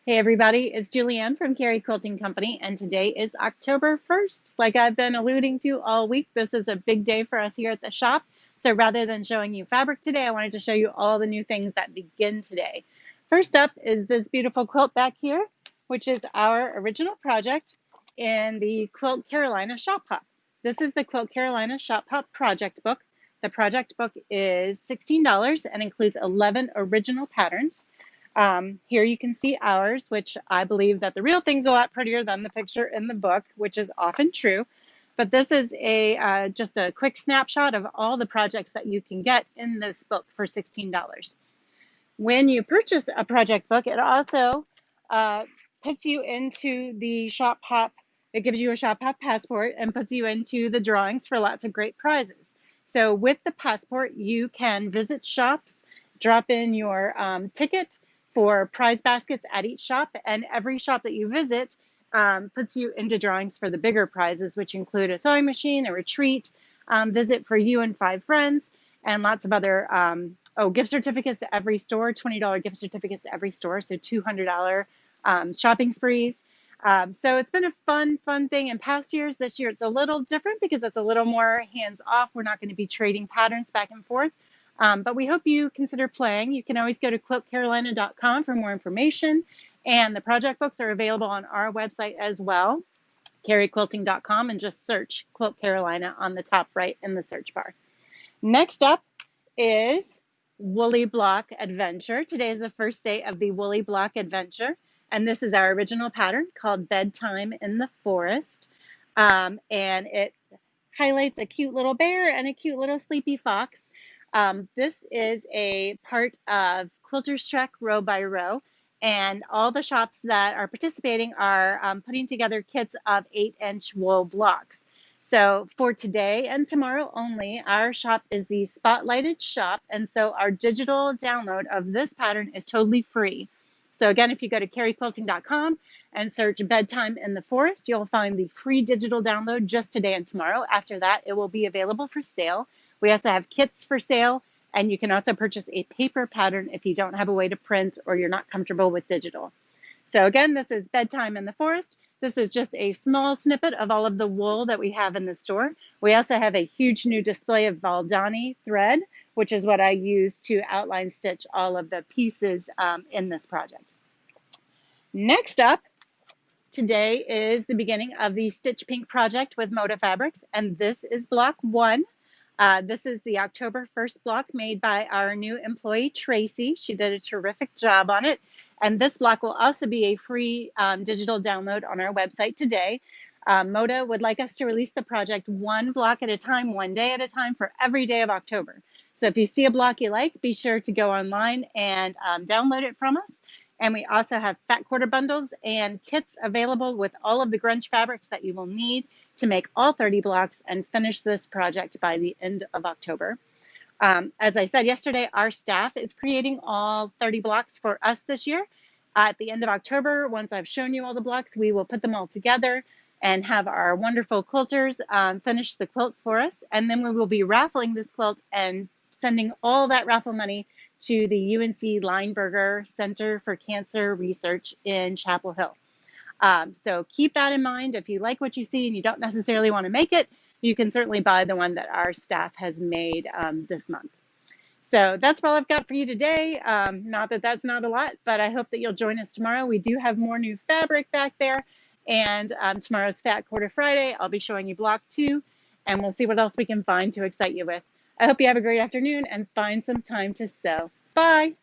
Hey everybody, it's Julianne from Cary Quilting Company, and today is October 1st. Like I've been alluding to all week, this is a big day for us here at the shop. So rather than showing you fabric today, I wanted to show you all the new things that begin today. First up is this beautiful quilt back here, which is our original project in the Quilt Carolina Shop Hop. This is the Quilt Carolina Shop Hop project book. The project book is $16 and includes 11 original patterns. Here you can see ours, which I believe that the real thing's a lot prettier than the picture in the book, which is often true. But this is just a quick snapshot of all the projects that you can get in this book for $16. When you purchase a project book, it also puts you into the Shop Hop. It gives you a Shop Hop passport and puts you into the drawings for lots of great prizes. So with the passport, you can visit shops, drop in your ticket for prize baskets at each shop, and every shop that you visit puts you into drawings for the bigger prizes, which include a sewing machine, a retreat, visit for you and 5 friends, and lots of other gift certificates to every store, $20 gift certificates to every store, so $200 shopping sprees. So it's been a fun thing in past years. This year it's a little different because it's a little more hands-off. We're not going to be trading patterns back and forth. But we hope you consider playing. You can always go to quiltcarolina.com for more information. And the project books are available on our website as well, caryquilting.com, and just search Quilt Carolina on the top right in the search bar. Next up is Woolly Block Adventure. Today is the first day of the Woolly Block Adventure. And this is our original pattern called Bedtime in the Forest. And it highlights a cute little bear and a cute little sleepy fox. This is a part of Quilters Trek Row by Row, and all the shops that are participating are putting together kits of 8-inch wool blocks. So for today and tomorrow only, our shop is the spotlighted shop, and so our digital download of this pattern is totally free. So again, if you go to caryquilting.com and search Bedtime in the Forest, you'll find the free digital download just today and tomorrow. After that, it will be available for sale. We also have kits for sale, and you can also purchase a paper pattern if you don't have a way to print or you're not comfortable with digital. So again, this is Bedtime in the Forest. This is just a small snippet of all of the wool that we have in the store. We also have a huge new display of Valdani thread, which is what I use to outline stitch all of the pieces in this project. Next up, today is the beginning of the Stitch Pink project with Moda Fabrics, and this is block 1. This is the October 1st block made by our new employee, Tracy. She did a terrific job on it. And this block will also be a free digital download on our website today. Moda would like us to release the project one block at a time, one day at a time for every day of October. So if you see a block you like, be sure to go online and download it from us. And we also have fat quarter bundles and kits available with all of the grunge fabrics that you will need to make all 30 blocks and finish this project by the end of October. As I said yesterday, our staff is creating all 30 blocks for us this year. At the end of October, once I've shown you all the blocks, we will put them all together and have our wonderful quilters finish the quilt for us. And then we will be raffling this quilt and sending all that raffle money to the UNC Lineberger Center for Cancer Research in Chapel Hill. So keep that in mind. If you like what you see and you don't necessarily want to make it, you can certainly buy the one that our staff has made this month. So that's all I've got for you today. Not that that's not a lot, but I hope that you'll join us tomorrow. We do have more new fabric back there, and tomorrow's Fat Quarter Friday. I'll be showing you block 2, and we'll see what else we can find to excite you with. I hope you have a great afternoon and find some time to sew. Bye.